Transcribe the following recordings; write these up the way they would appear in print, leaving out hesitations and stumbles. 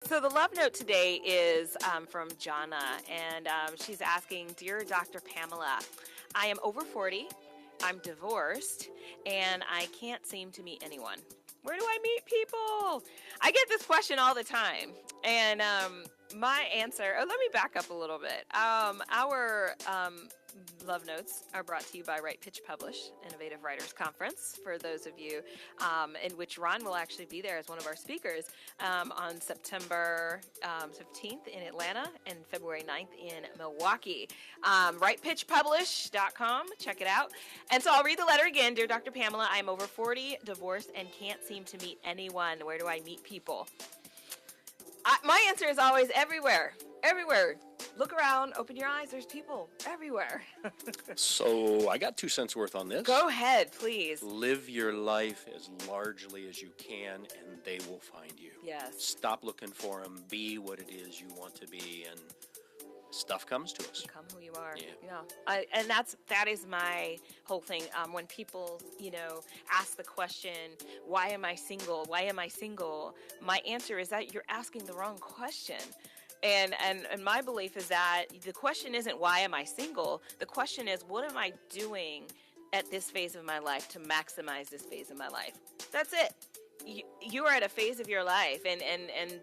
So the love note today is from Jana, and she's asking, Dear Dr. Pamela, I am over 40, I'm divorced, and I can't seem to meet anyone. Where do I meet people? I get this question all the time, and my answer, let me back up a little bit. Our love notes are brought to you by Write Pitch Publish, Innovative Writers Conference, for those of you in which Ron will actually be there as one of our speakers on September 15th in Atlanta and February 9th in Milwaukee. WritePitchPublish.com, check it out. And so I'll read the letter again. Dear Dr. Pamela, I'm over 40, divorced, and can't seem to meet anyone. Where do I meet people? My answer is always everywhere. Everywhere. Look around, open your eyes, there's people everywhere. So I got 2 cents worth on this. Go ahead, please. Live your life as largely as you can, and they will find you. Yes. Stop looking for them. Be what it is you want to be, and stuff comes to us. Become who you are. Yeah. And that is my whole thing. When people, ask the question, why am I single? Why am I single? My answer is that you're asking the wrong question. And my belief is that the question isn't why am I single? The question is, what am I doing at this phase of my life to maximize this phase of my life? That's it. You are at a phase of your life, and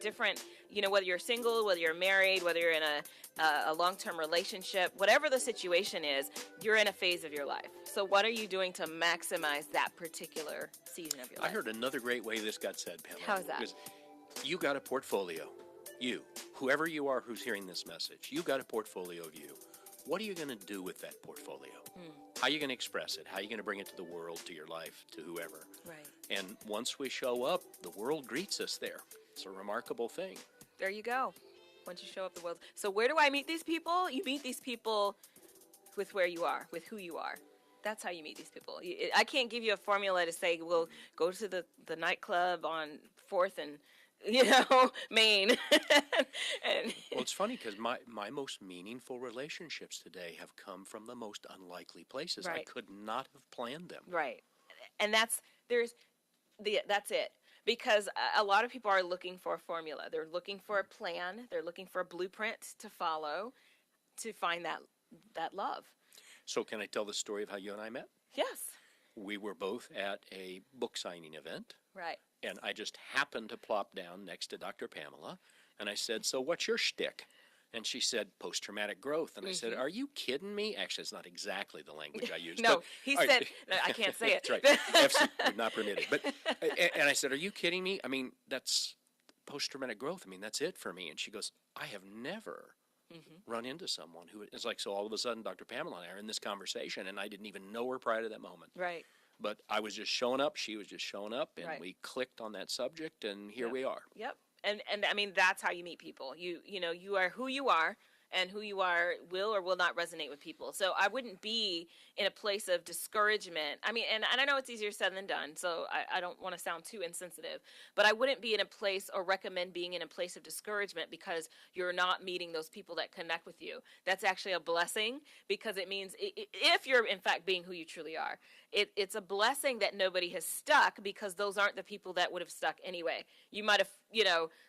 different, whether you're single, whether you're married, whether you're in a long-term relationship, whatever the situation is, you're in a phase of your life. So what are you doing to maximize that particular season of your life? I heard another great way this got said, Pamela. How is that? Because you got a portfolio. You, whoever you are who's hearing this message, you got a portfolio of you. What are you going to do with that portfolio? How are you going to express it? How are you going to bring it to the world, to your life, to whoever? Right. And once we show up, the world greets us there. It's a remarkable thing. There you go. Once you show up, the world. So where do I meet these people? You meet these people with where you are, with who you are. That's how you meet these people. I can't give you a formula to say, well, go to the nightclub on 4th and Maine. Well, it's funny because my most meaningful relationships today have come from the most unlikely places. Right. I could not have planned them. Right. And that's it. Because a lot of people are looking for a formula. They're looking for a plan. They're looking for a blueprint to follow to find that love. So can I tell the story of how you and I met? Yes. We were both at a book signing event. Right. And I just happened to plop down next to Dr. Pamela, and I said, so what's your shtick? And she said, post-traumatic growth. And I said, are you kidding me? Actually, it's not exactly the language I used. No, he said, I can't say it. That's right. FC, not permitted. But, and I said, are you kidding me? I mean, that's post-traumatic growth. I mean, that's it for me. And she goes, I have never run into someone who is like, so all of a sudden, Dr. Pamela and I are in this conversation, and I didn't even know her prior to that moment. Right. But I was just showing up, she was just showing up, and Right. we clicked on that subject, and here we are. Yep. And I mean, that's how you meet people. You are who you are, and who you are will or will not resonate with people. So I wouldn't be in a place of discouragement. I mean, and I know it's easier said than done, so I don't want to sound too insensitive, but I wouldn't be in a place or recommend being in a place of discouragement because you're not meeting those people that connect with you. That's actually a blessing, because it means if you're in fact being who you truly are, it's a blessing that nobody has stuck, because those aren't the people that would have stuck anyway. You might have,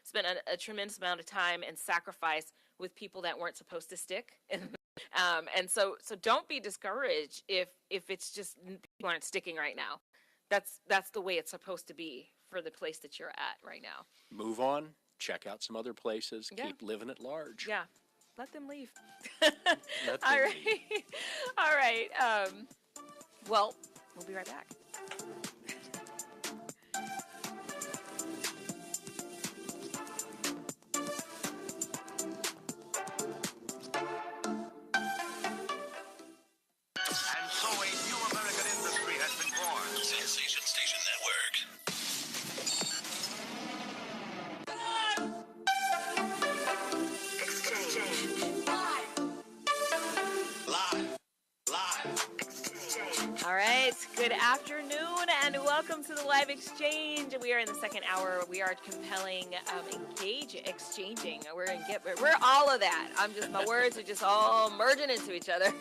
spent a tremendous amount of time and sacrifice with people that weren't supposed to stick. And so don't be discouraged if it's just people aren't sticking right now. That's the way it's supposed to be for the place that you're at right now. Move on, check out some other places, Yeah. keep living at large. Yeah, let them leave. Let them All right. leave. All right. Well, we'll be right back. Good afternoon and welcome to the live exchange. We are in the second hour. We are compelling, exchanging. We're all of that. My words are just all merging into each other.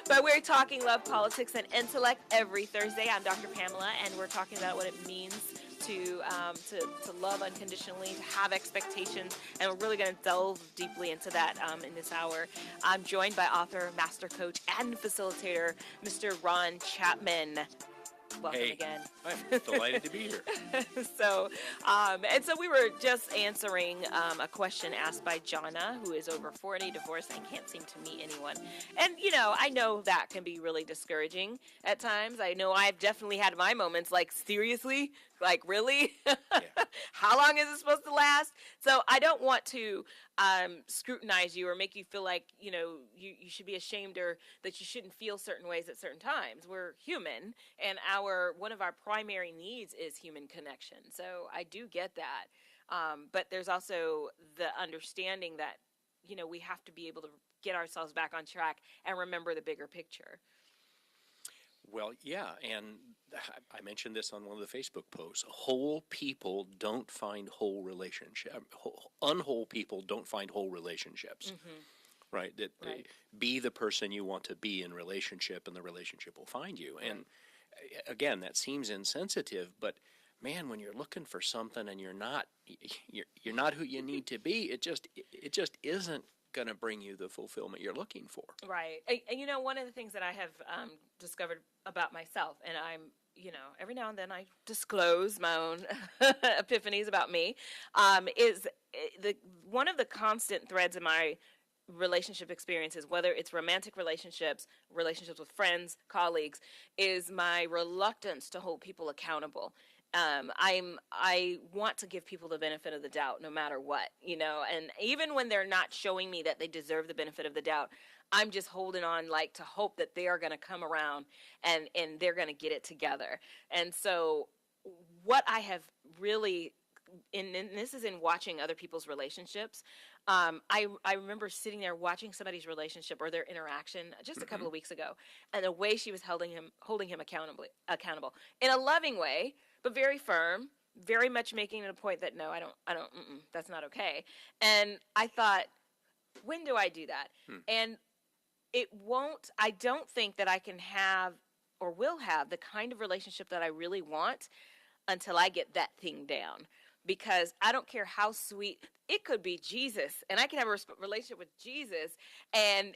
But we're talking love, politics, and intellect every Thursday. I'm Dr. Pamela, and we're talking about what it means to love unconditionally, to have expectations, and we're really going to delve deeply into that in this hour. I'm joined by author, master coach, and facilitator, Mr. Ron Chapman. Welcome again. I'm delighted to be here. So we were just answering a question asked by Jonna, who is over 40, divorced, and can't seem to meet anyone. And, I know that can be really discouraging at times. I know I've definitely had my moments like, seriously? Like, really? Yeah. How long is it supposed to last? So I don't want to scrutinize you or make you feel like, you should be ashamed or that you shouldn't feel certain ways at certain times. We're human, and one of our primary needs is human connection. So I do get that. But there's also the understanding that, we have to be able to get ourselves back on track and remember the bigger picture. Well, yeah, and I mentioned this on one of the Facebook posts. Whole people don't find whole relationships. Unwhole people don't find whole relationships. Mm-hmm. Right? Right. Be the person you want to be in relationship, and the relationship will find you. Right. And again, that seems insensitive, but man, when you're looking for something and you're not who you need to be, it just isn't going to bring you the fulfillment you're looking for. Right. And one of the things that I have discovered about myself, and I'm, every now and then I disclose my own epiphanies about me, is one of the constant threads in my relationship experiences, whether it's romantic relationships with friends, colleagues, is my reluctance to hold people accountable. I want to give people the benefit of the doubt no matter what, and even when they're not showing me that they deserve the benefit of the doubt, I'm just holding on to hope that they are going to come around and they're going to get it together. And so what I have really, and this is in watching other people's relationships, I remember sitting there watching somebody's relationship or their interaction just a couple of weeks ago, and the way she was holding him accountable in a loving way, but very firm, very much making it a point that, no, I don't, that's not okay. And I thought, when do I do that? And I don't think that I can have or will have the kind of relationship that I really want until I get that thing down. Because I don't care how sweet, it could be Jesus, and I can have a relationship with Jesus and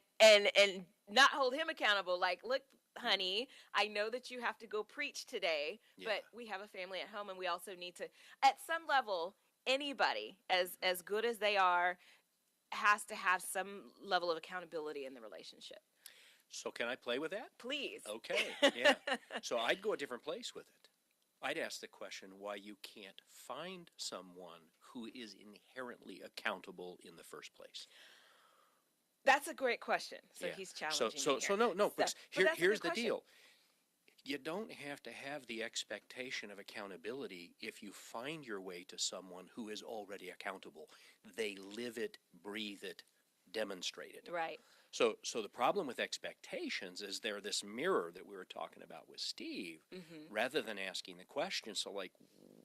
not hold him accountable. Like, look, honey, I know that you have to go preach today, but we have a family at home, and we also need to, at some level, anybody, as good as they are, has to have some level of accountability in the relationship. So can I play with that? Please. Okay, yeah. So I'd go a different place with it. I'd ask the question why you can't find someone who is inherently accountable in the first place. That's a great question. So he's challenging me here. So no. But here's the deal. You don't have to have the expectation of accountability if you find your way to someone who is already accountable. They live it, breathe it, demonstrate it. Right. So the problem with expectations is they're this mirror that we were talking about with Steve, rather than asking the question, so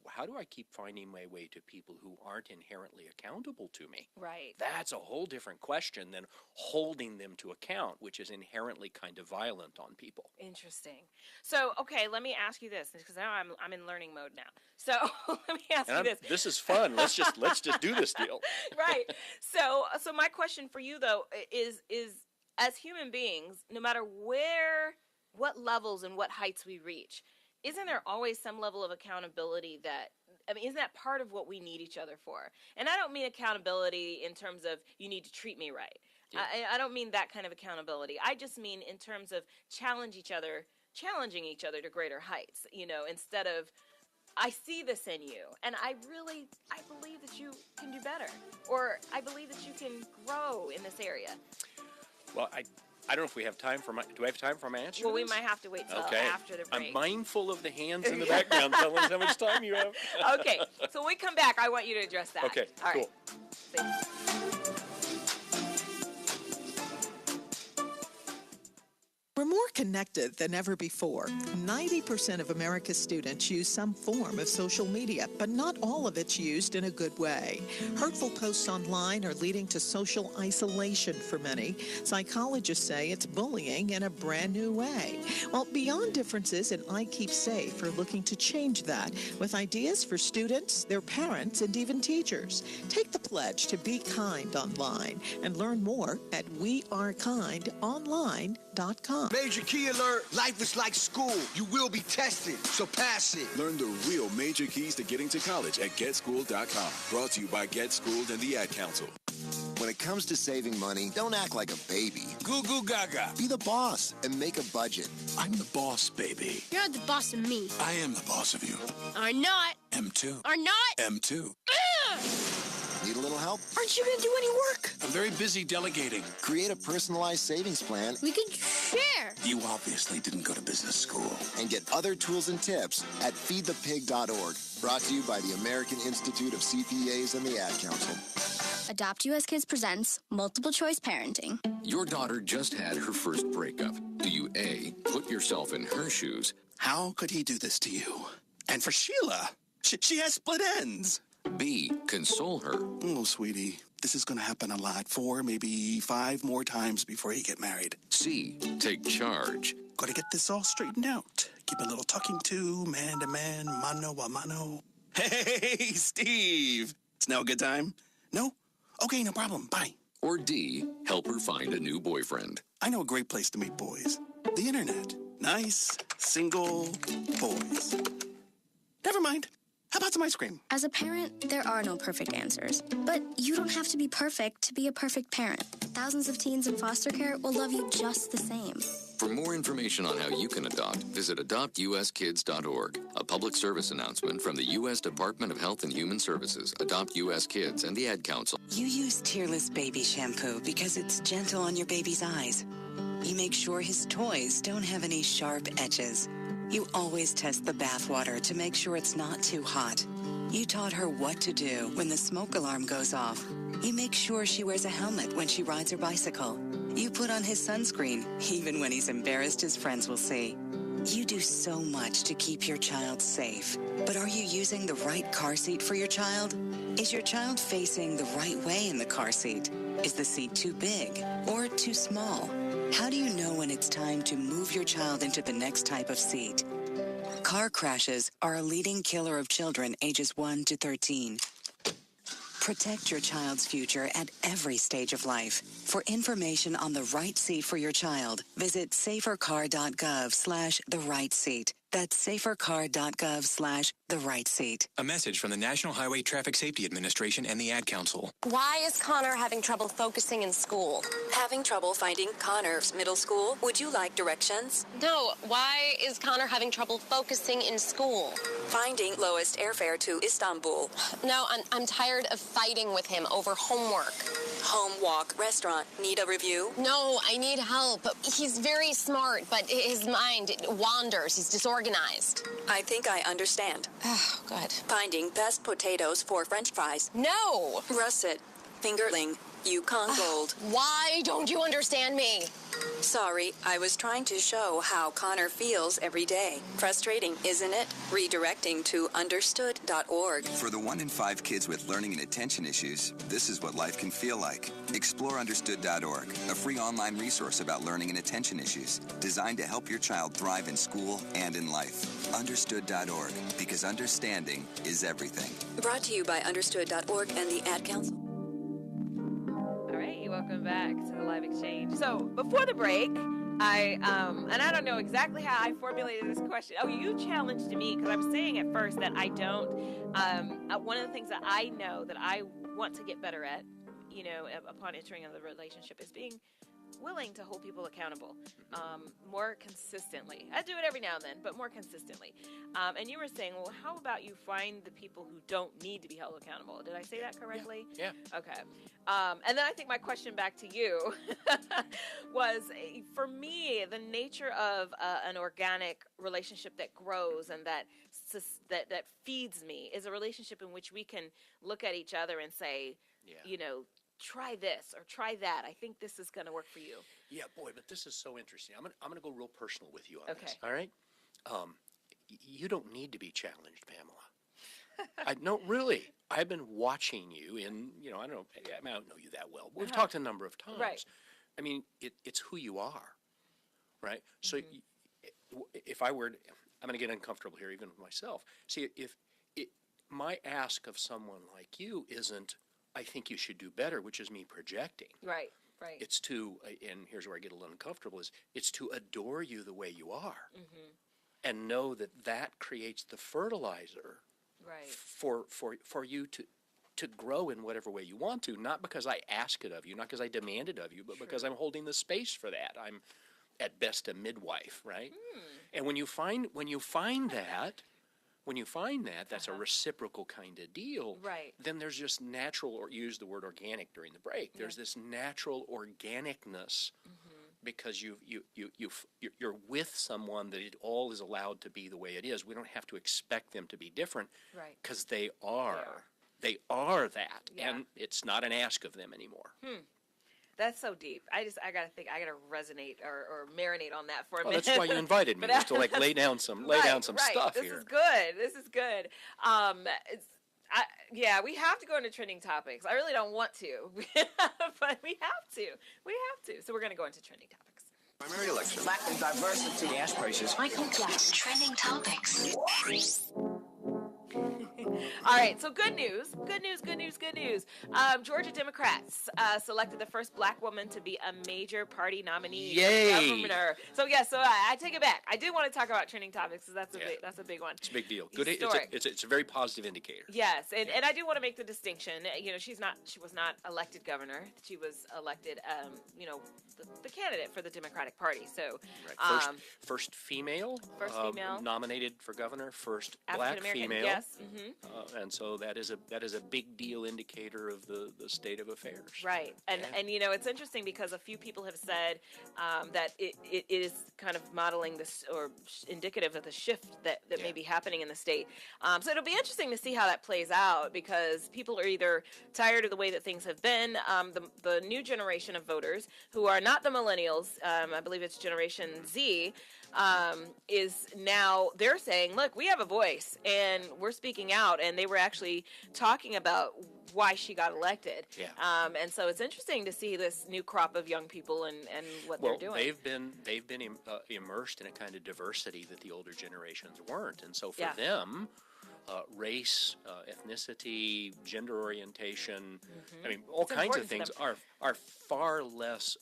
how do I keep finding my way to people who aren't inherently accountable to me? Right. That's a whole different question than holding them to account, which is inherently kind of violent on people. Interesting. So, okay, let me ask you this, because now I'm in learning mode now. So let me ask you this. This is fun. Let's just do this deal. Right. So my question for you though is as human beings, no matter what levels and what heights we reach, isn't there always some level of accountability isn't that part of what we need each other for? And I don't mean accountability in terms of you need to treat me right. Yeah. I don't mean that kind of accountability. I just mean in terms of challenging each other to greater heights, instead of, I see this in you, and I believe that you can do better, or I believe that you can grow in this area. Well, I don't know if we have time for do I have time for my answer? Well, we might have to wait till after the break. I'm mindful of the hands in the background telling us how much time you have. Okay, so when we come back, I want you to address that. Okay, all cool. Right. more connected than ever before. 90% of America's students use some form of social media, but not all of it's used in a good way. Hurtful posts online are leading to social isolation for many. Psychologists say it's bullying in a brand new way. Well, Beyond Differences and I Keep Safe are looking to change that with ideas for students, their parents, and even teachers. Take the pledge to be kind online and learn more at wearekindonline.com. Major key alert. Life is like school. You will be tested, so pass it. Learn the real major keys to getting to college at GetSchooled.com. Brought to you by Get Schooled and the Ad Council. When it comes to saving money, don't act like a baby. Goo goo gaga. Be the boss and make a budget. I'm the boss, baby. You're the boss of me. I am the boss of you. Are not. M2. Are not. M2. Need a little help? Aren't you going to do any work? I'm very busy delegating. Create a personalized savings plan. We could share. You obviously didn't go to business school. And get other tools and tips at feedthepig.org. Brought to you by the American Institute of CPAs and the Ad Council. Adopt US Kids presents Multiple Choice Parenting. Your daughter just had her first breakup. Do you A, put yourself in her shoes? How could he do this to you? And for Sheila, she has split ends. B, console her? Oh, sweetie, this is going to happen a lot. 4, maybe 5 more times before you get married. C, take charge? Got to get this all straightened out. Keep a little talking to, man to man, mano a mano. Hey, Steve. It's now a good time? No? Okay, no problem. Bye. Or D, help her find a new boyfriend? I know a great place to meet boys. The internet. Nice, single boys. Never mind. How about some ice cream? As a parent, there are no perfect answers. But you don't have to be perfect to be a perfect parent. Thousands of teens in foster care will love you just the same. For more information on how you can adopt, visit adoptuskids.org. A public service announcement from the U.S. Department of Health and Human Services, Adopt U.S. Kids, and the Ad Council. You use Tearless Baby Shampoo because it's gentle on your baby's eyes. You make sure his toys don't have any sharp edges. You always test the bathwater to make sure it's not too hot. You taught her what to do when the smoke alarm goes off. You make sure she wears a helmet when she rides her bicycle. You put on his sunscreen, even when he's embarrassed his friends will see. You do so much to keep your child safe. But are you using the right car seat for your child? Is your child facing the right way in the car seat? Is the seat too big or too small? How do you know when it's time to move your child into the next type of seat? Car crashes are a leading killer of children ages 1 to 13. Protect your child's future at every stage of life. For information on the right seat for your child, visit safercar.gov/the-right-seat. That's safercar.gov/the-right-seat. A message from the National Highway Traffic Safety Administration and the Ad Council. Why is Connor having trouble focusing in school? Having trouble finding Connor's middle school? Would you like directions? No, why is Connor having trouble focusing in school? Finding lowest airfare to Istanbul. No, I'm tired of fighting with him over homework. Home, walk, restaurant. Need a review? No, I need help. He's very smart, but his mind wanders. He's disorganized. I think I understand. Oh, good. Finding best potatoes for French fries. No! Russet, fingerling, Yukon Gold. Why don't you understand me? Sorry, I was trying to show how Connor feels every day. Frustrating, isn't it? Redirecting to understood.org. For the 1 in 5 kids with learning and attention issues, this is what life can feel like. Explore understood.org, a free online resource about learning and attention issues, designed to help your child thrive in school and in life. Understood.org, because understanding is everything. Brought to you by understood.org and the Ad Council. Welcome back to the live exchange. So before the break, I don't know exactly how I formulated this question. Oh, you challenged me because I was saying at first that I don't. One of the things that I know that I want to get better at, upon entering another relationship, is being willing to hold people accountable more consistently. I do it every now and then, but more consistently. And you were saying, well, how about you find the people who don't need to be held accountable? Did I say that correctly? Yeah. Okay. And then I think my question back to you was, for me, the nature of an organic relationship that grows and that feeds me is a relationship in which we can look at each other and say, try this or try that. I think this is going to work for you. Yeah, boy, but this is so interesting. I'm gonna go real personal with you on Okay. this. All right. You don't need to be challenged, Pamela. No, really. I've been watching you I don't know, I don't know you that well. We've talked a number of times. Right. I mean, it's who you are, right? So if I were, I'm going to get uncomfortable here even with myself. See, if my ask of someone like you isn't, I think you should do better, which is me projecting. Right, right. It's to, and here's where I get a little uncomfortable, is it's to adore you the way you are. And know that creates the fertilizer for you to grow in whatever way you want to, not because I ask it of you, not because I demand it of you, but because I'm holding the space for that. I'm at best a midwife, right? And when you find that, that's a reciprocal kind of deal. Right. Then there's just natural, or use the word organic during the break. There's this natural organicness. Because you're with someone that it all is allowed to be the way it is. We don't have to expect them to be different, right? Because they are that, Yeah. and it's not an ask of them anymore. That's so deep. I gotta think. I gotta resonate or marinate on that for a minute. That's why you invited me, just to lay down some stuff this here. This is good. Yeah, we have to go into trending topics. I really don't want to, but we have to. So we're going to go into trending topics. Primary election. Lack of diversity. Gas prices. Michael Jackson. Trending topics. All right, so good news. Georgia Democrats selected the first black woman to be a major party nominee Yay. for governor. So I take it back. I did want to talk about trending topics because that's a big one. It's a big deal. Good. Historic. It's a very positive indicator. Yes, and I do want to make the distinction. She was not elected governor. She was elected, the candidate for the Democratic Party. So right. First female. First female nominated for governor. First African black female. Yes. And so that is a big deal indicator of the state of affairs. Right. And it's interesting because a few people have said that it is kind of modeling this or indicative of the shift that may be happening in the state. So it'll be interesting to see how that plays out because people are either tired of the way that things have been. The new generation of voters who are not the millennials, I believe it's Generation Z, is now they're saying, look, we have a voice and we're speaking out, and they were actually talking about why she got elected. Yeah. And so it's interesting to see this new crop of young people and what they're doing. They've been immersed in a kind of diversity that the older generations weren't, and so for them, race, ethnicity, gender orientation, I mean, all kinds of things are far less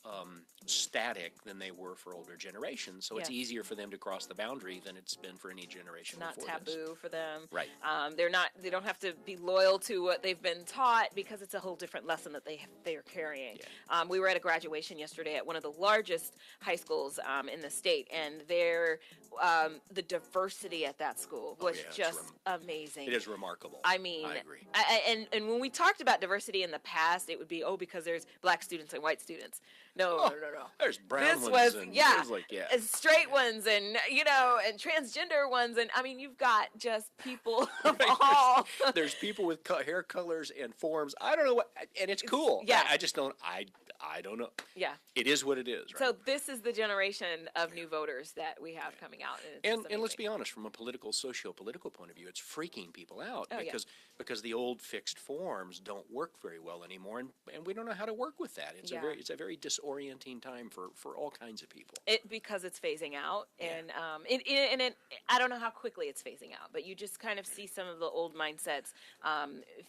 static than they were for older generations. So it's easier for them to cross the boundary than it's been for any generation not before taboo for them. Right. They don't have to be loyal to what they've been taught because it's a whole different lesson that they are carrying. Yeah. We were at a graduation yesterday at one of the largest high schools in the state, and the diversity at that school was just amazing. It is remarkable. I mean, I agree. And when we talked about diversity in the past, it would be because there's black students and white students. No. There's brown this ones. And straight ones, and and transgender ones, and I mean, you've got just people of all. There's people with hair colors and forms. I don't know what, and it's cool. Yeah. I just don't. I don't know. Yeah. It is what it is. Right? So this is the generation of new voters that we have coming out, and let's be honest, from a socio-political point of view, it's freaking people out because the old fixed forms don't work very well anymore, and we don't know how to work with that. It's a very disorienting time for all kinds of people. Because it's phasing out, and I don't know how quickly it's phasing out, but you just kind of see some of the old mindsets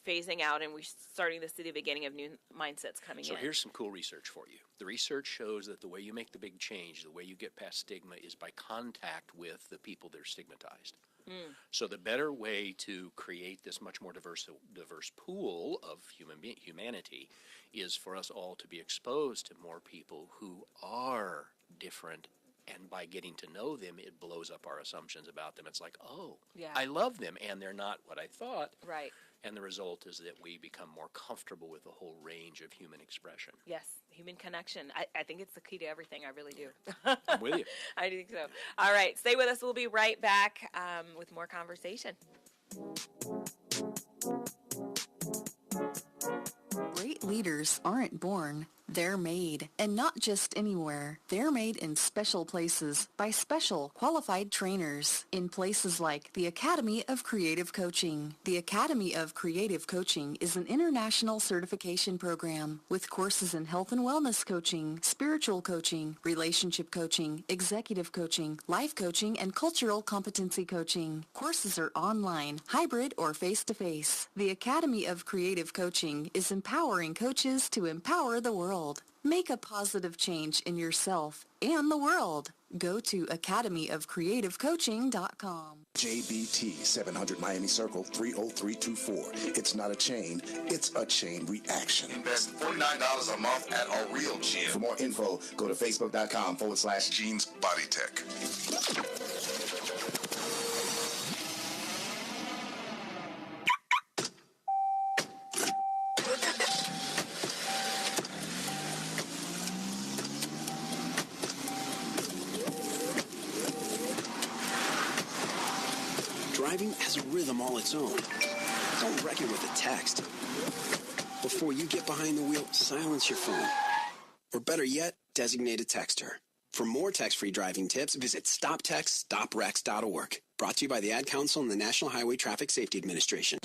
phasing out, and we're starting to see the beginning of new mindsets coming in. So here's some cool research for you. The research shows that the way you make the big change, the way you get past stigma, is by contact with the people that are stigmatized. So the better way to create this much more diverse pool of humanity is for us all to be exposed to more people who are different, and by getting to know them, it blows up our assumptions about them. It's like, I love them, and they're not what I thought. Right. And the result is that we become more comfortable with the whole range of human expression. Yes, human connection. I think it's the key to everything. I really do. I'm with you. I think so. All right, stay with us. We'll be right back with more conversation. Great Great leaders aren't born, they're made. And not just anywhere. They're made in special places by special qualified trainers in places like the Academy of Creative Coaching. The Academy of Creative Coaching is an international certification program with courses in health and wellness coaching, spiritual coaching, relationship coaching, executive coaching, life coaching, and cultural competency coaching. Courses are online, hybrid, or face-to-face. The Academy of Creative Coaching is empowering coaches to empower the world. Make a positive change in yourself and the world. Go to academyofcreativecoaching.com. JBT 700 Miami Circle 30324. It's not a chain, it's a chain reaction. Invest $49 a month at a real gym. For more info, go to facebook.com/Jeans Body Tech. Driving has a rhythm all its own. Don't wreck it with a text. Before you get behind the wheel, silence your phone. Or better yet, designate a texter. For more text-free driving tips, visit stoptextstoprex.org. Brought to you by the Ad Council and the National Highway Traffic Safety Administration.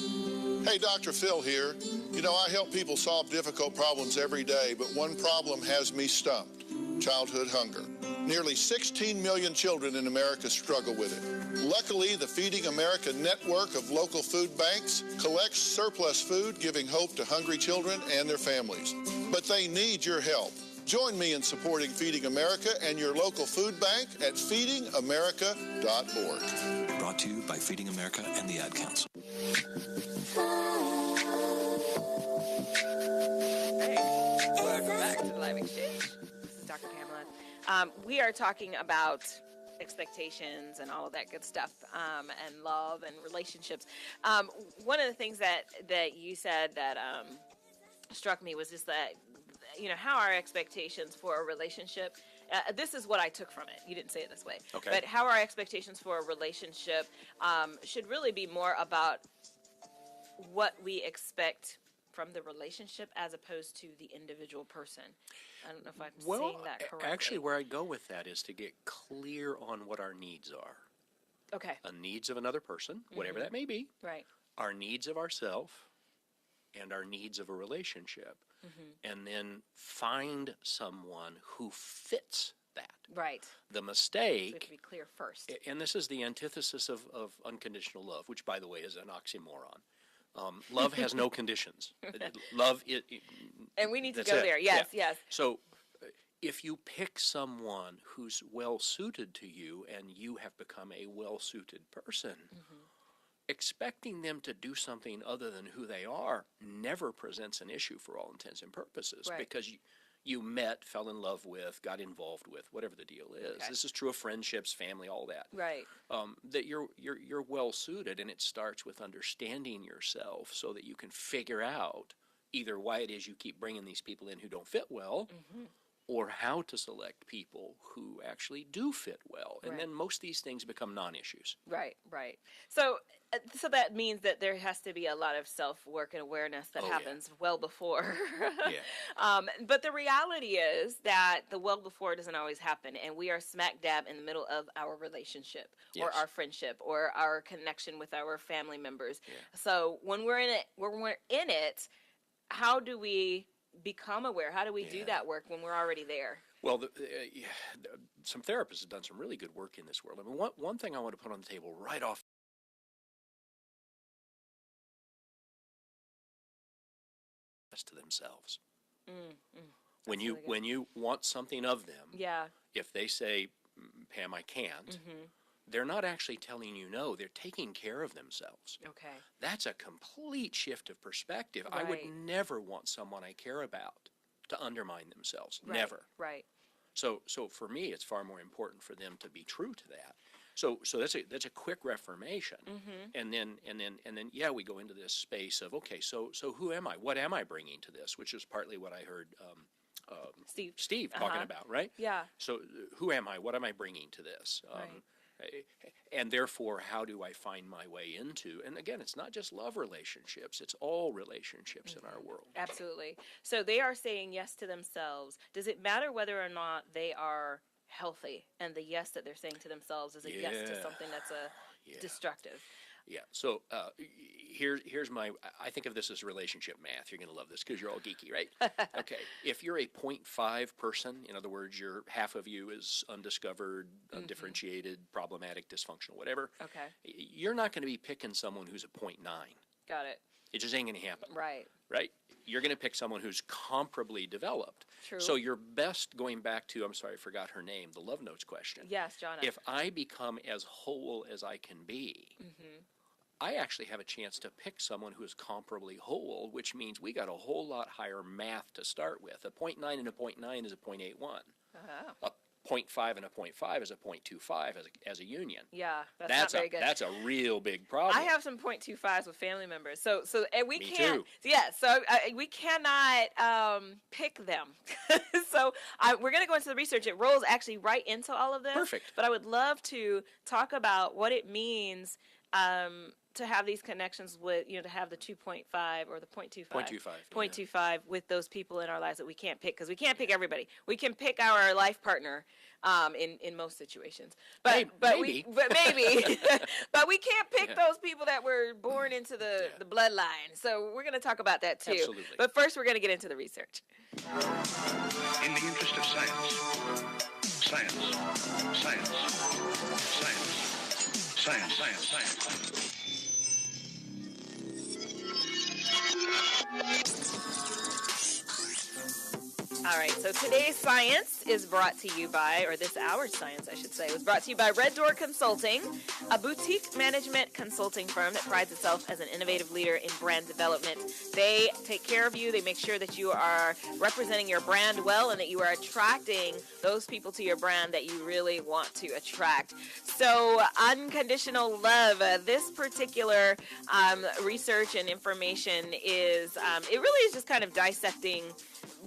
Hey, Dr. Phil here. You know, I help people solve difficult problems every day, but one problem has me stumped: childhood hunger. Nearly 16 million children in America struggle with it. Luckily, the Feeding America network of local food banks collects surplus food, giving hope to hungry children and their families. But they need your help. Join me in supporting Feeding America and your local food bank at feedingamerica.org. Brought to you by Feeding America and the Ad Council. Hey, welcome back to the Live Exchange. This is Dr. Pamela. We are talking about expectations and all of that good stuff, and love and relationships. One of the things that you said that struck me was just that, you know, how our expectations for a relationship, this is what I took from it. You didn't say it this way. Okay. But how our expectations for a relationship should really be more about what we expect from the relationship as opposed to the individual person. I don't know if I'm saying that correctly. Actually, where I go with that is to get clear on what our needs are. Okay. The needs of another person, whatever that may be. Right. Our needs of ourselves and our needs of a relationship. And then find someone who fits that. Right. The So we mistake, have to be clear first. and this is the antithesis of unconditional love, which, by the way, is an oxymoron. Love has no conditions. Love, And we need to that's go it. there. Yes, Yeah. yes. So if you pick someone who's well-suited to you and you have become a well-suited person, expecting them to do something other than who they are never presents an issue for all intents and purposes, Right. because you met, fell in love with, got involved with, whatever the deal is. Okay. This is true of friendships, family, all that. Right. That you're well suited, and it starts with understanding yourself so that you can figure out either why it is you keep bringing these people in who don't fit well, or how to select people who actually do fit well. And Right. then most of these things become non-issues. Right, right. So that means that there has to be a lot of self-work and awareness that happens well before. But the reality is that the well before doesn't always happen, and we are smack dab in the middle of our relationship or our friendship or our connection with our family members. So when we're in it, how do we become aware? How do we do that work when we're already there? Well, some therapists have done some really good work in this world. I mean, one thing I want to put on the table right off to themselves. When you want something of them, if they say, Pam, I can't, they're not actually telling you no. They're taking care of themselves. Okay. That's a complete shift of perspective. Right. I would never want someone I care about to undermine themselves. Right. Never. Right. So for me, it's far more important for them to be true to that. So that's a quick reformation, and then we go into this space of, okay, so who am I? What am I bringing to this? Which is partly what I heard Steve talking about, right? Yeah. So who am I? What am I bringing to this? Right. And therefore, how do I find my way into? And again, it's not just love relationships; it's all relationships in our world. Absolutely. So they are saying yes to themselves. Does it matter whether or not they are healthy? And the yes that they're saying to themselves is a yes to something that's destructive. Yeah. So here's my. I think of this as relationship math. You're going to love this because you're all geeky, right? Okay. If you're a 0.5 person, in other words, half of you is undiscovered, undifferentiated, problematic, dysfunctional, whatever. Okay. You're not going to be picking someone who's a 0.9. Got it. It just ain't going to happen. Right. Right. You're going to pick someone who's comparably developed. True. So your best, going back to, I'm sorry, I forgot her name, the Love Notes question. Yes, Jonna. If I become as whole as I can be, I actually have a chance to pick someone who is comparably whole, which means we got a whole lot higher math to start with. A 0.9 and a 0.9 is a 0.81. A 0.5 and a 0.5 is a 0.25 as a union. Yeah, that's not very good. That's a real big problem. I have some 0.25s with family members, so we Me can't. too. Yeah, so we cannot pick them. So we're going to go into the research. It rolls actually right into all of this. Perfect. But I would love to talk about what it means to have these connections with, to have the 2.5 or the 0.25. 0.25 with those people in our lives that we can't pick, because we can't pick everybody. We can pick our life partner in most situations, but maybe. but we can't pick those people that were born into the bloodline. So we're going to talk about that too. Absolutely. But first, we're going to get into the research. In the interest of science, All right, so today's science is brought to you by, or this hour's science, I should say, was brought to you by Red Door Consulting, a boutique management consulting firm that prides itself as an innovative leader in brand development. They take care of you. They make sure that you are representing your brand well and that you are attracting those people to your brand that you really want to attract. So, unconditional love. This particular research and information is, it really is just kind of dissecting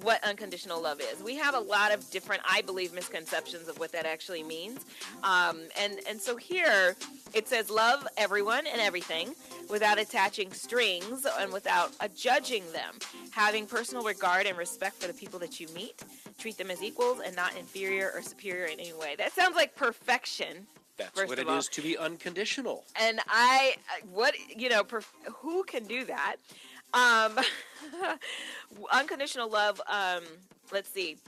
what unconditional love is. We have a lot of different, I believe, misconceptions of what that actually means. And so here it says love everyone and everything without attaching strings and without judging them. Having personal regard and respect for the people that you meet. Treat them as equals and not inferior or superior in any way. That sounds like perfection. That's what it is to be unconditional. And who can do that? Unconditional love, let's see.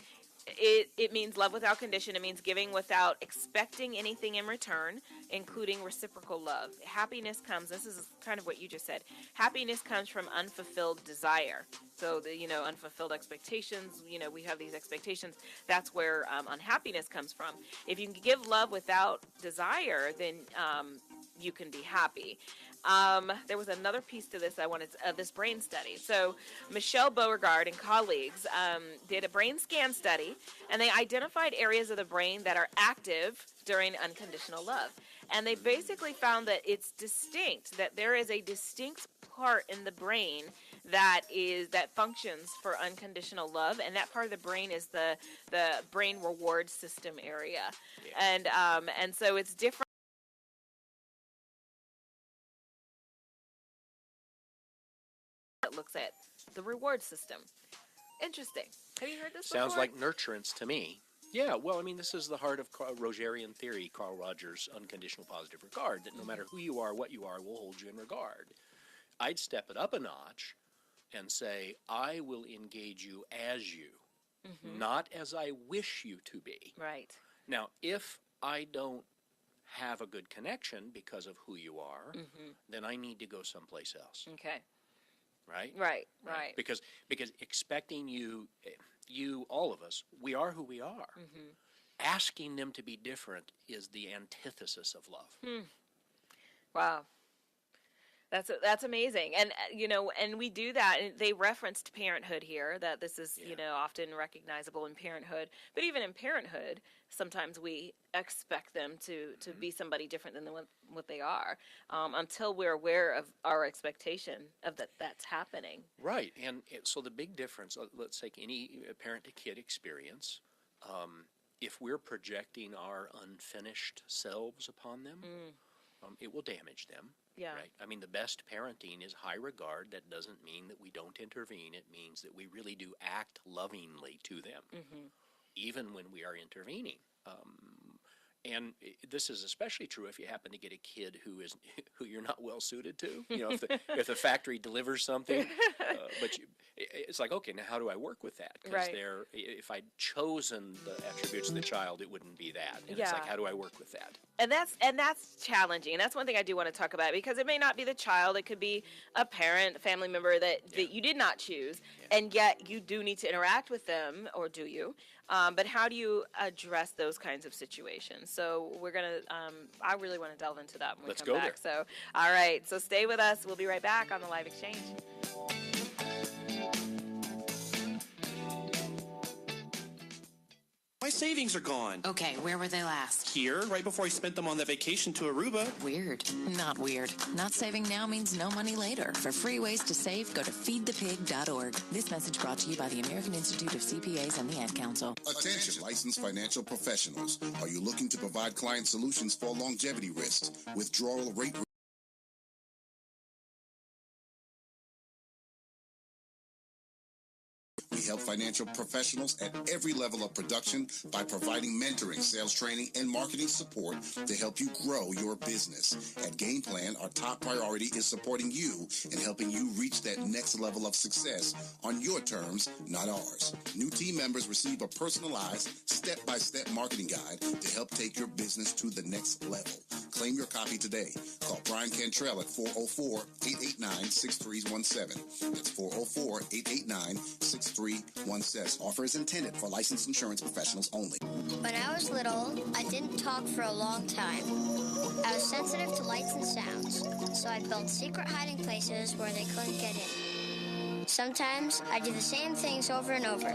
It means love without condition. It means giving without expecting anything in return, including reciprocal love. Happiness comes, this is kind of what you just said. Happiness comes from unfulfilled desire. So the, unfulfilled expectations, we have these expectations. That's where unhappiness comes from. If you can give love without desire, then you can be happy. There was another piece to this this brain study. So Michelle Beauregard and colleagues did a brain scan study, and they identified areas of the brain that are active during unconditional love. And they basically found that it's distinct, that there is a distinct part in the brain that functions for unconditional love, and that part of the brain is the brain reward system area. Yeah. And so it's different. It looks at the reward system. Interesting. Have you heard this Sounds before? like nurturance to me. Yeah, well, I mean, this is the heart of Rogerian theory, Carl Rogers' unconditional positive regard, that no matter who you are, what you are, we'll hold you in regard. I'd step it up a notch and say, I will engage you as you, not as I wish you to be. Right. Now, if I don't have a good connection because of who you are, then I need to go someplace else. Okay. Right? Right. Because expecting you, all of us, we are who we are. Asking them to be different is the antithesis of love. Wow. That's amazing. And and we do that, and they referenced parenthood here, that this is often recognizable in parenthood, but even in parenthood sometimes we expect them to be somebody different than what they are, until we're aware of our expectation of that's happening. Right. And so the big difference, let's take any parent to kid experience, if we're projecting our unfinished selves upon them, it will damage them. Yeah. Right? I mean, the best parenting is high regard. That doesn't mean that we don't intervene. It means that we really do act lovingly to them, even when we are intervening. And this is especially true if you happen to get a kid who you're not well suited to. You know, if the factory delivers something, but it's like, okay, now how do I work with that? Because if I'd chosen the attributes of the child, it wouldn't be that. And it's like, how do I work with that? And that's challenging. And that's one thing I do want to talk about, because it may not be the child. It could be a parent, a family member that you did not choose, and yet you do need to interact with them, or do you? But how do you address those kinds of situations? So we're going to, I really want to delve into that when we come back. So, all right. So stay with us. We'll be right back on the Live Exchange. My savings are gone. Okay, where were they last? Here, right before I spent them on that vacation to Aruba. Weird. Not weird. Not saving now means no money later. For free ways to save, go to feedthepig.org. This message brought to you by the American Institute of CPAs and the Ad Council. Attention, licensed financial professionals. Are you looking to provide client solutions for longevity risks, withdrawal rate risks? We help financial professionals at every level of production by providing mentoring, sales training, and marketing support to help you grow your business. At Game Plan, our top priority is supporting you and helping you reach that next level of success on your terms, not ours. New team members receive a personalized, step-by-step marketing guide to help take your business to the next level. Claim your copy today. Call Brian Cantrell at 404-889-6317. That's 404-889-6317. Offer is intended for licensed insurance professionals only. When I was little, I didn't talk for a long time. I was sensitive to lights and sounds, so I built secret hiding places where they couldn't get in. Sometimes I do the same things over and over,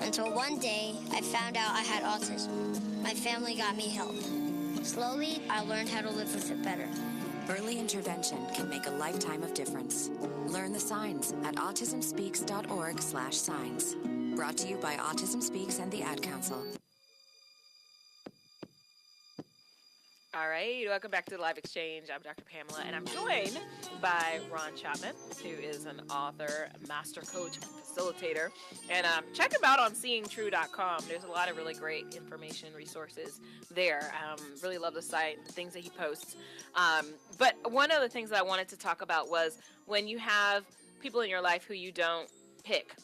until one day I found out I had autism. My family got me help. Slowly, I learned how to live with it better. Early intervention can make a lifetime of difference. Learn the signs at autismspeaks.org/signs. Brought to you by Autism Speaks and the Ad Council. All right, welcome back to the Live Exchange. I'm Dr. Pamela, and I'm joined by Ron Chapman, who is an author, master coach, and facilitator. And check him out on seeingtrue.com. There's a lot of really great information, resources there. Really love the site, the things that he posts. But one of the things that I wanted to talk about was when you have people in your life who you don't pick.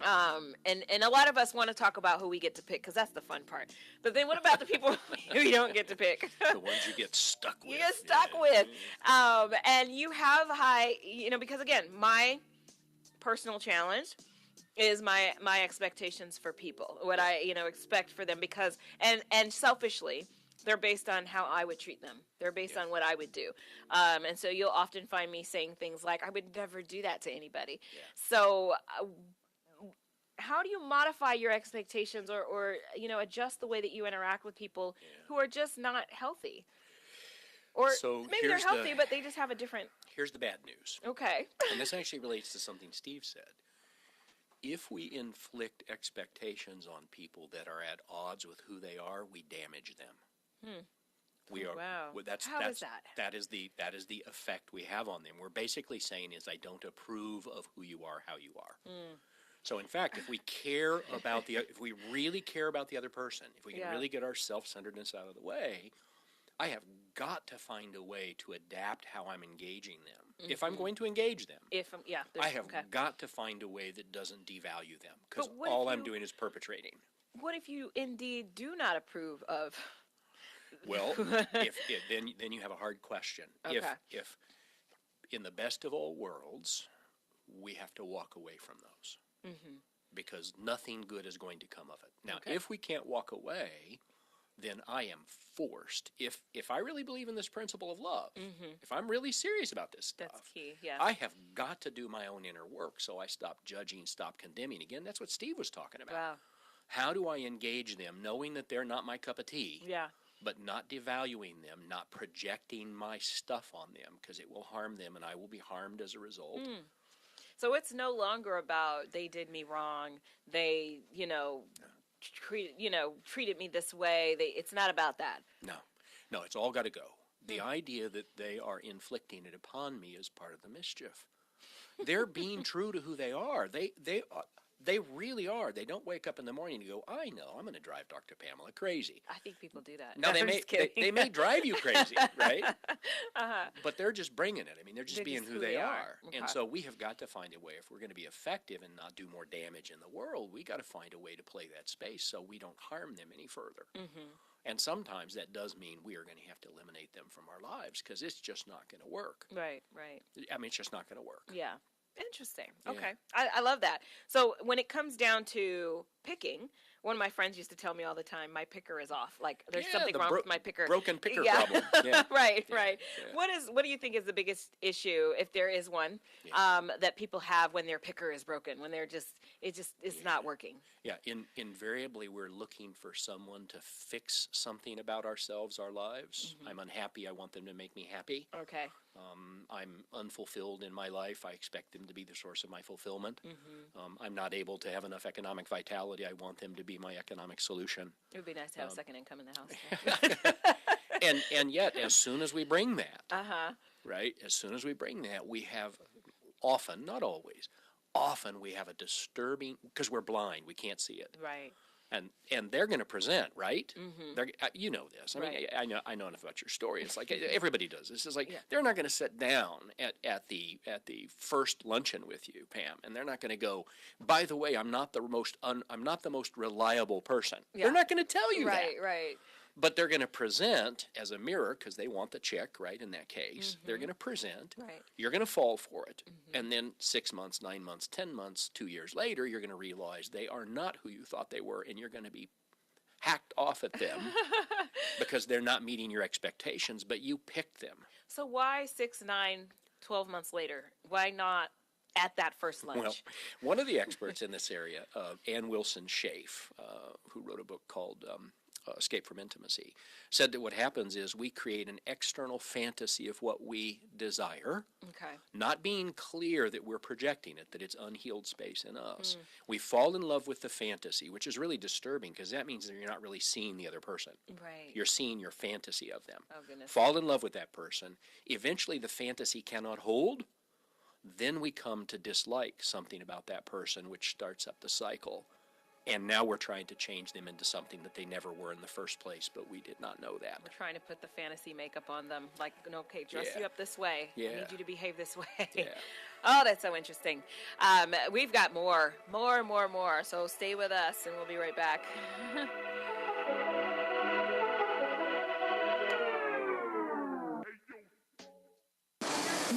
And a lot of us want to talk about who we get to pick, because that's the fun part. But then what about the people who you don't get to pick? The ones you get stuck with. You get stuck with. And you have high, because again, my personal challenge is my expectations for people, what I, expect for them, because, and selfishly, they're based on how I would treat them. They're based on what I would do. And so you'll often find me saying things like, I would never do that to anybody. So how do you modify your expectations or adjust the way that you interact with people who are just not healthy? Or so maybe they're healthy, but they just have a different... Here's the bad news. Okay. And this actually relates to something Steve said. If we inflict expectations on people that are at odds with who they are, we damage them. We are. Wow. How is that? That is the effect we have on them. We're basically saying is, I don't approve of who you are, how you are. So in fact, if we really care about the other person, if we can really get our self-centeredness out of the way, I have got to find a way to adapt how I'm engaging them. If I'm going to engage them, I have got to find a way that doesn't devalue them, because all I'm doing is perpetrating. What if you indeed do not approve of? Well, then you have a hard question. Okay. If in the best of all worlds, we have to walk away from those. Because nothing good is going to come of it. Now, if we can't walk away, then I am forced. If I really believe in this principle of love, if I'm really serious about this stuff, that's key. Yeah. I have got to do my own inner work, so I stop judging, stop condemning. Again, that's what Steve was talking about. Wow. How do I engage them, knowing that they're not my cup of tea? Yeah. But not devaluing them, not projecting my stuff on them, because it will harm them, and I will be harmed as a result. So it's no longer about they did me wrong, they, treated me this way. It's not about that. No, it's all got to go. The idea that they are inflicting it upon me is part of the mischief. They're being true to who they are. They really are. They don't wake up in the morning and go, I know, I'm going to drive Dr. Pamela crazy. I think people do that. Now, they may drive you crazy, right? Uh-huh. But they're just bringing it. I mean, they're just being who they are. Okay. And so we have got to find a way, if we're going to be effective and not do more damage in the world, we got to find a way to play that space so we don't harm them any further. Mm-hmm. And sometimes that does mean we are going to have to eliminate them from our lives because it's just not going to work. Right. I mean, it's just not going to work. Yeah. Interesting. Yeah. Okay. I love that. So when it comes down to picking, one of my friends used to tell me all the time, my picker is off. Like there's something wrong with my picker. Broken picker problem. Yeah. Right. Yeah. What do you think is the biggest issue, if there is one, that people have when their picker is broken, when they're it's not working? Yeah. Invariably, we're looking for someone to fix something about ourselves, our lives. Mm-hmm. I'm unhappy. I want them to make me happy. Okay. I'm unfulfilled in my life. I expect them to be the source of my fulfillment. Mm-hmm. I'm not able to have enough economic vitality. I want them to be my economic solution. It would be nice to have a second income in the house. and yet, as soon as we bring that, right? As soon as we bring that, we have often, not always, often we have a disturbing, because we're blind, we can't see it. Right. And they're going to present, right? Mm-hmm. They're, you know this. I mean, Right. I know enough about your story. It's like everybody does this. It's like they're not going to sit down at the first luncheon with you, Pam, and they're not going to go, by the way, I'm not the most reliable person. Yeah. They're not going to tell you that. Right. But they're going to present as a mirror because they want the check, right, in that case. Mm-hmm. They're going to present. Right. You're going to fall for it. Mm-hmm. And then 6 months, 9 months, 10 months, 2 years later, you're going to realize they are not who you thought they were, and you're going to be hacked off at them because they're not meeting your expectations, but you picked them. So why 6, 9, 12 months later? Why not at that first lunch? Well, one of the experts in this area, Ann Wilson Schaaf, who wrote a book called Escape from Intimacy, said that what happens is we create an external fantasy of what we desire, not being clear that we're projecting it, that it's unhealed space in us. We fall in love with the fantasy, which is really disturbing because that means that you're not really seeing the other person. Right. You're seeing your fantasy of them. Oh, goodness. Fall in love with that person. Eventually the fantasy cannot hold. Then we come to dislike something about that person, which starts up the cycle. And now we're trying to change them into something that they never were in the first place, but we did not know that. We're trying to put the fantasy makeup on them, like, okay, dress Yeah. you up this way. Yeah. I need you to behave this way. Yeah. Oh, that's so interesting. We've got more. So stay with us, and we'll be right back.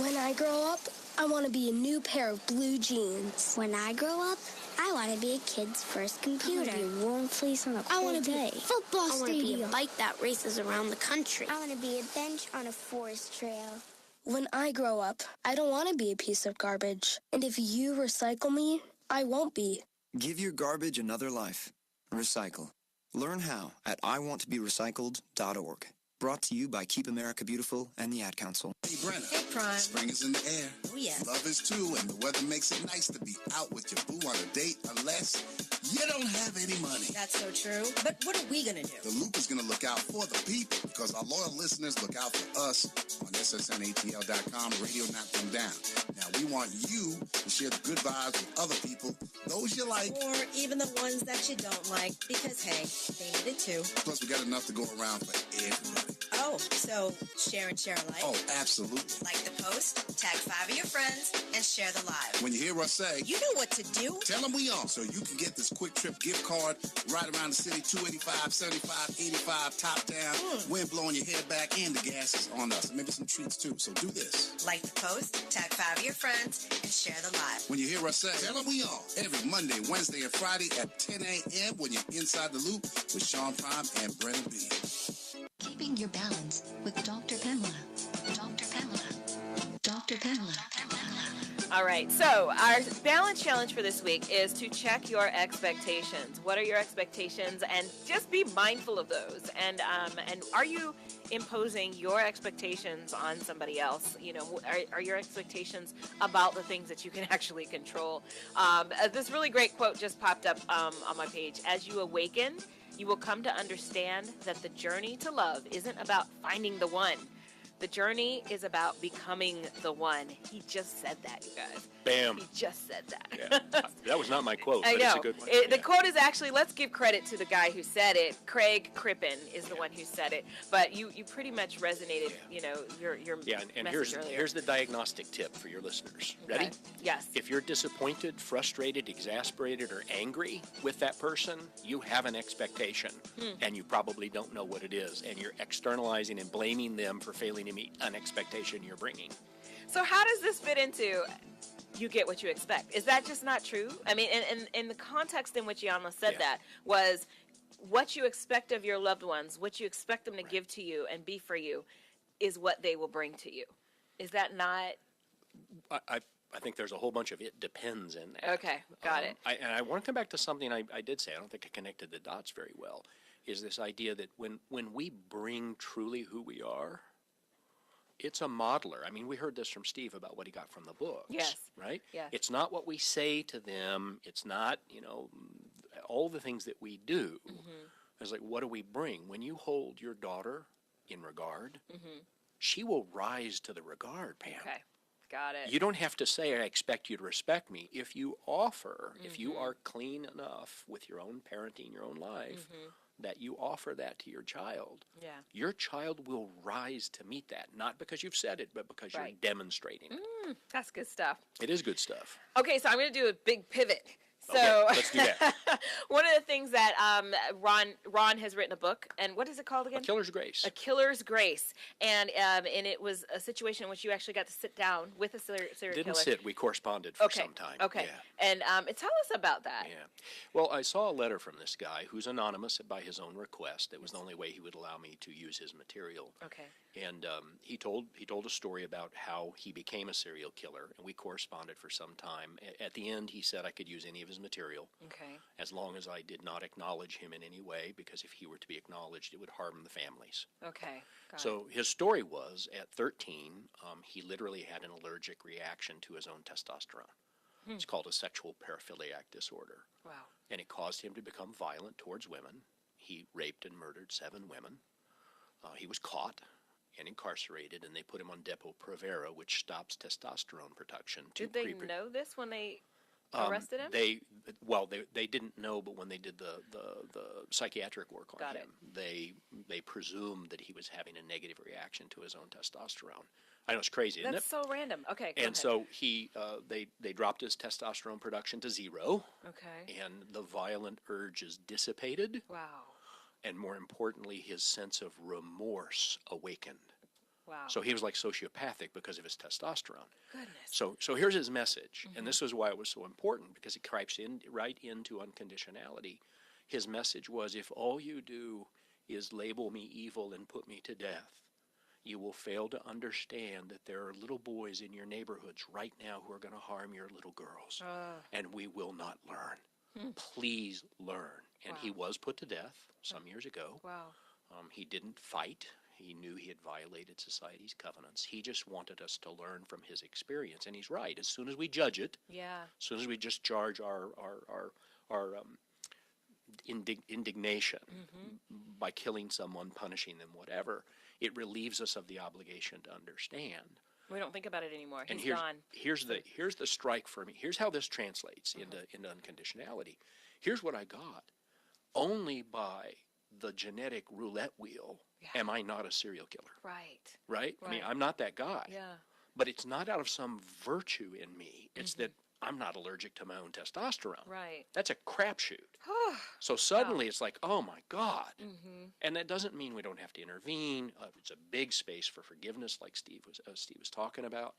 When I grow up, I want to be a new pair of blue jeans. When I grow up, I want to be a kid's first computer. I want to be a warm fleece on a I want cold to be day. a football I want to be a stadium. bike that races around the country. I want to be a bench on a forest trail. When I grow up, I don't want to be a piece of garbage. And if you recycle me, I won't be. Give your garbage another life. Recycle. Learn how at iwanttoberecycled.org. Brought to you by Keep America Beautiful and the Ad Council. Hey, Brenna. Hey, Prime. Spring is in the air. Oh, yeah. Love is too, and the weather makes it nice to be out with your boo on a date unless you don't have any money. That's so true. But what are we going to do? The Loop is going to look out for the people because our loyal listeners look out for us on ssnatl.com, Radio Not Them Down. Now, we want you to share the good vibes with other people, those you like. Or even the ones that you don't like, because, hey, they need it too. Plus, we got enough to go around for everybody. Oh, so share and share alike? Oh, absolutely. Like the post, tag 5 of your friends, and share the live. When you hear us say, you know what to do. Tell them we on so you can get this quick trip gift card right around the city, 285, 75, 85, top down, wind blowing your hair back, and the gas is on us. Maybe some treats too. So do this. Like the post, tag 5 of your friends, and share the live. When you hear us say, tell them we on every Monday, Wednesday, and Friday at 10 a.m. when you're inside the loop with Sean Prime and Brennan B. Keeping your balance with Dr. Pamela. Dr. Pamela. Dr. Pamela. All right, so our balance challenge for this week is to check your expectations. What are your expectations? And just be mindful of those. And are you imposing your expectations on somebody else? You know, are your expectations about the things that you can actually control? This really great quote just popped up on my page. As you awaken, you will come to understand that the journey to love isn't about finding the one. The journey is about becoming the one. He just said that, you guys. Bam. He just said that. Yeah. That was not my quote, I but know. it's a good one. The quote is actually, let's give credit to the guy who said it. Craig Crippen is the one who said it. But you pretty much resonated, you know, your and message earlier. here's the diagnostic tip for your listeners. Ready? Okay. Yes. If you're disappointed, frustrated, exasperated, or angry with that person, you have an expectation, and you probably don't know what it is, and you're externalizing and blaming them for failing to meet an expectation you're bringing. So how does this fit into you get what you expect? Is that just not true? I mean, in the context in which Iyanla said that was what you expect of your loved ones, what you expect them to give to you and be for you is what they will bring to you. Is that not? I think there's a whole bunch of it depends in that. Okay, got it. And I want to come back to something I did say. I don't think I connected the dots very well, is this idea that when we bring truly who we are, it's a modeler. I mean, we heard this from Steve about what he got from the books. Yes. Right? Yeah. It's not what we say to them. It's not, you know, all the things that we do. It's like, what do we bring? When you hold your daughter in regard, she will rise to the regard, Pam. Okay. Got it. You don't have to say, I expect you to respect me. If you offer, if you are clean enough with your own parenting, your own life, that you offer that to your child, your child will rise to meet that. Not because you've said it, but because you're demonstrating it. That's good stuff. It is good stuff. Okay, so I'm going to do a big pivot. So okay, let's do that. one of the things that Ron has written a book, and what is it called again? A Killer's Grace. A Killer's Grace, and it was a situation in which you actually got to sit down with a serial killer. Didn't sit. We corresponded for some time. Okay. Yeah. And tell us about that. Yeah. Well, I saw a letter from this guy who's anonymous by his own request. It was the only way he would allow me to use his material. Okay. And he told a story about how he became a serial killer, and we corresponded for some time. At the end, he said I could use any of his material, as long as I did not acknowledge him in any way, because if he were to be acknowledged, it would harm the families. Okay. So his story was, at 13, he literally had an allergic reaction to his own testosterone. It's called a sexual paraphiliac disorder. Wow. And it caused him to become violent towards women. He raped and murdered 7 women. He was caught and incarcerated, and they put him on Depo-Provera, which stops testosterone production. Did they know this when they arrested him? They didn't know, but when they did the psychiatric work on him, they presumed that he was having a negative reaction to his own testosterone. I know it's crazy, isn't it? That's so random. Okay. And so they dropped his testosterone production to 0. Okay. And the violent urges dissipated. Wow. And more importantly, his sense of remorse awakened. Wow. So he was like sociopathic because of his testosterone. Goodness. So here's his message, and this is why it was so important, because it creeps in right into unconditionality. His message was, if all you do is label me evil and put me to death, you will fail to understand that there are little boys in your neighborhoods right now who are going to harm your little girls, and we will not learn. Please learn. And he was put to death some years ago. Wow. He didn't fight. He knew he had violated society's covenants. He just wanted us to learn from his experience. And he's right. As soon as we judge it, as soon as we just charge our indignation by killing someone, punishing them, whatever, it relieves us of the obligation to understand. We don't think about it anymore. And He's gone. Here's the strike for me. Here's how this translates into unconditionality. Here's what I got. Only by the genetic roulette wheel am I not a serial killer. Right? I mean, I'm not that guy. Yeah. But it's not out of some virtue in me. It's that I'm not allergic to my own testosterone. Right. That's a crapshoot. So suddenly it's like, oh my God. And that doesn't mean we don't have to intervene. It's a big space for forgiveness, like Steve was talking about.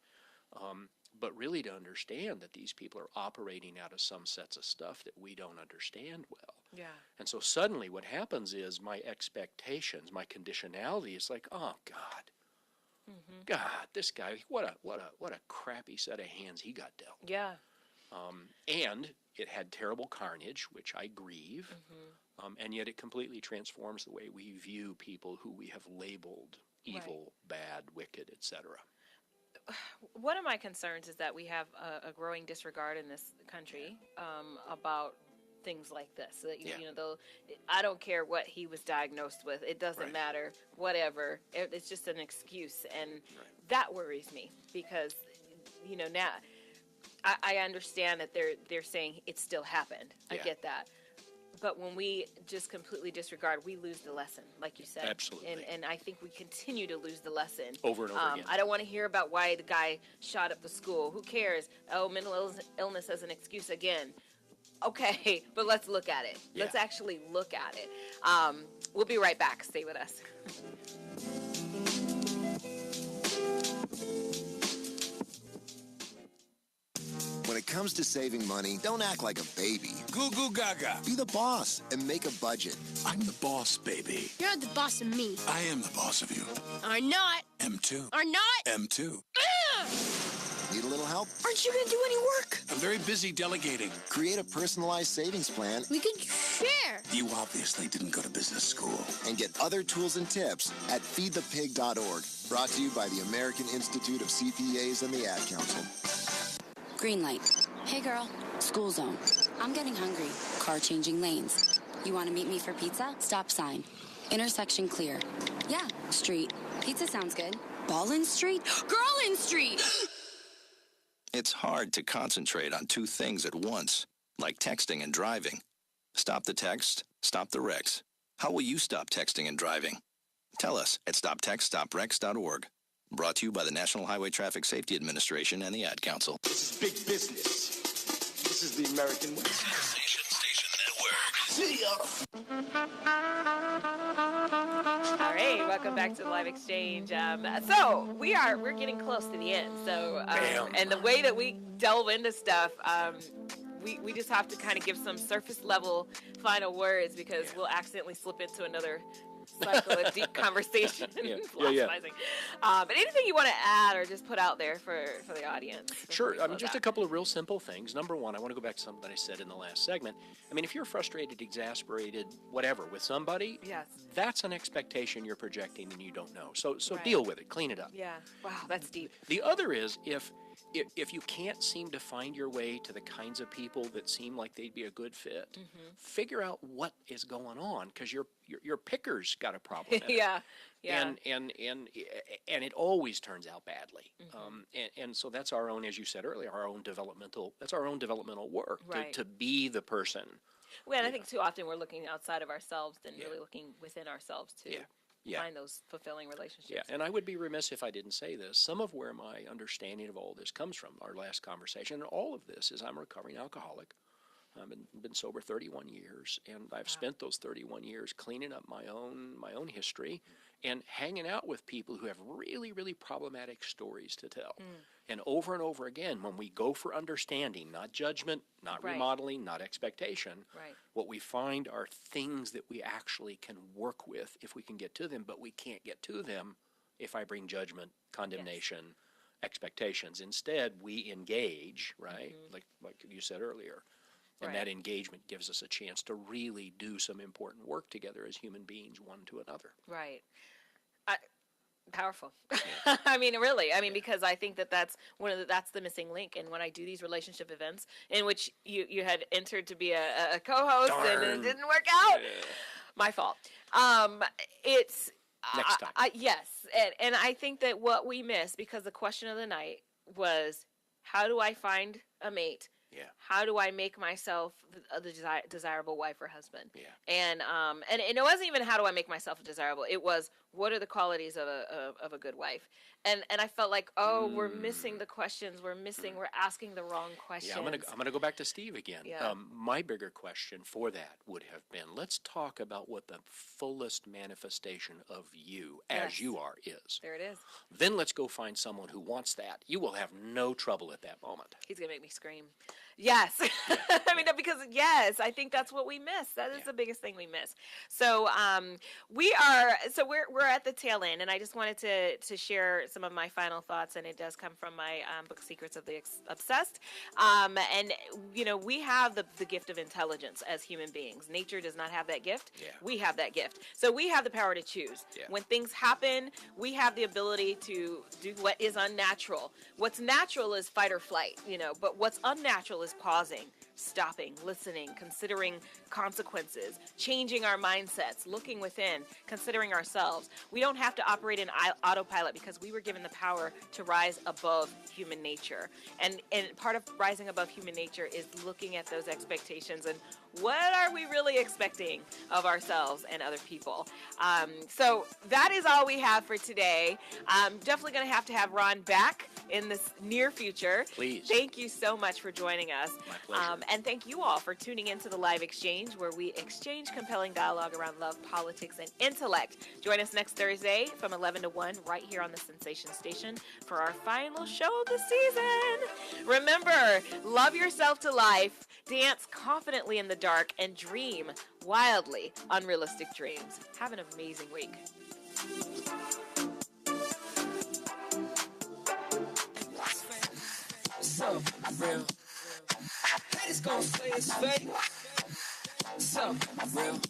But really to understand that these people are operating out of some sets of stuff that we don't understand well. Yeah. And so suddenly what happens is my expectations, my conditionality is like, oh God, God, this guy, what a crappy set of hands he got dealt. Yeah. And it had terrible carnage, which I grieve, and yet it completely transforms the way we view people who we have labeled evil, bad, wicked, etc. One of my concerns is that we have a growing disregard in this country about things like this. So that, you know, I don't care what he was diagnosed with. It doesn't matter. Whatever. It's just an excuse, and that worries me because, you know, now I understand that they're saying it still happened. I get that. But when we just completely disregard, we lose the lesson, like you said. Absolutely. And I think we continue to lose the lesson. Over and over again. I don't want to hear about why the guy shot up the school. Who cares? Oh, mental illness as an excuse again. Okay, but let's look at it. Let's actually look at it. We'll be right back. Stay with us. When it comes to saving money, don't act like a baby. Goo goo gaga. Be the boss and make a budget. I'm the boss, baby. You're the boss of me. I am the boss of you. Are not. M2. Are not. M2. Need a little help? Aren't you going to do any work? I'm very busy delegating. Create a personalized savings plan. We could share. You obviously didn't go to business school. And get other tools and tips at feedthepig.org. Brought to you by the American Institute of CPAs and the Ad Council. Green light. Hey girl, school zone. I'm getting hungry. Car changing lanes. You want to meet me for pizza? Stop sign. Intersection clear. Yeah, street. Pizza sounds good. Ballin Street? Girlin Street! It's hard to concentrate on two things at once, like texting and driving. Stop the text, stop the wrecks. How will you stop texting and driving? Tell us at stoptextstopwrecks.org. Brought to you by the National Highway Traffic Safety Administration and the Ad Council. This is big business. This is the American way. All right, welcome back to the Live Exchange. So we're getting close to the end. So and the way that we delve into stuff, we just have to kind of give some surface level final words because we'll accidentally slip into another cycle of deep conversation and philosophizing. But anything you want to add or just put out there for the audience? Sure. I mean, just a couple of real simple things. Number one, I want to go back to something I said in the last segment. I mean, if you're frustrated, exasperated, whatever, with somebody, that's an expectation you're projecting and you don't know. So deal with it. Clean it up. Yeah. Wow, that's deep. The other is if you can't seem to find your way to the kinds of people that seem like they'd be a good fit, figure out what is going on because your picker's got a problem. Yeah. And it always turns out badly. And so that's our own, as you said earlier, our own developmental work to be the person. Well, and I think too often we're looking outside of ourselves than really looking within ourselves to find those fulfilling relationships. Yeah, and I would be remiss if I didn't say this. Some of where my understanding of all this comes from, our last conversation, and all of this is I'm a recovering alcoholic. I've been sober 31 years, and I've spent those 31 years cleaning up my own history and hanging out with people who have really, really problematic stories to tell. And over again, when we go for understanding, not judgment, not remodeling, not expectation, what we find are things that we actually can work with if we can get to them, but we can't get to them if I bring judgment, condemnation, expectations. Instead, we engage, like you said earlier. And that engagement gives us a chance to really do some important work together as human beings, one to another. Right. Powerful. I mean, really. I mean, because I think that's that's the missing link. And when I do these relationship events in which you had entered to be a co-host and it didn't work out, my fault. It's next time. Yes, and I think that what we miss, because the question of the night was, how do I find a mate? Yeah. How do I make myself the desirable wife or husband? Yeah. And it wasn't even how do I make myself desirable. It was what are the qualities of a good wife? And I felt like we're missing the questions. We're asking the wrong questions. Yeah, I'm gonna go back to Steve again. Yeah. My bigger question for that would have been, let's talk about what the fullest manifestation of you as you are is. There it is. Then let's go find someone who wants that. You will have no trouble at that moment. He's gonna make me scream. Yes. I mean, because yes, I think that's what we miss. That is the biggest thing we miss. So we're at the tail end, and I just wanted to share some of my final thoughts, and it does come from my book, Secrets of the Obsessed. And we have the gift of intelligence as human beings. Nature does not have that gift. Yeah. We have that gift. So we have the power to choose. Yeah. When things happen, we have the ability to do what is unnatural. What's natural is fight or flight, but what's unnatural is pausing, stopping, listening, considering consequences, changing our mindsets, looking within, considering ourselves. We don't have to operate in autopilot because we were given the power to rise above human nature. And part of rising above human nature is looking at those expectations and what are we really expecting of ourselves and other people. So that is all we have for today. I'm definitely going to have Ron back in this near future. Please. Thank you so much for joining us. My pleasure. And thank you all for tuning into the live exchange where we exchange compelling dialogue around love, politics, and intellect. Join us next Thursday from 11 to 1 right here on the Sensation Station for our final show of the season. Remember, love yourself to life, dance confidently in the dark, and dream wildly unrealistic dreams. Have an amazing week. So real. Haters gon' say it's fake. So real.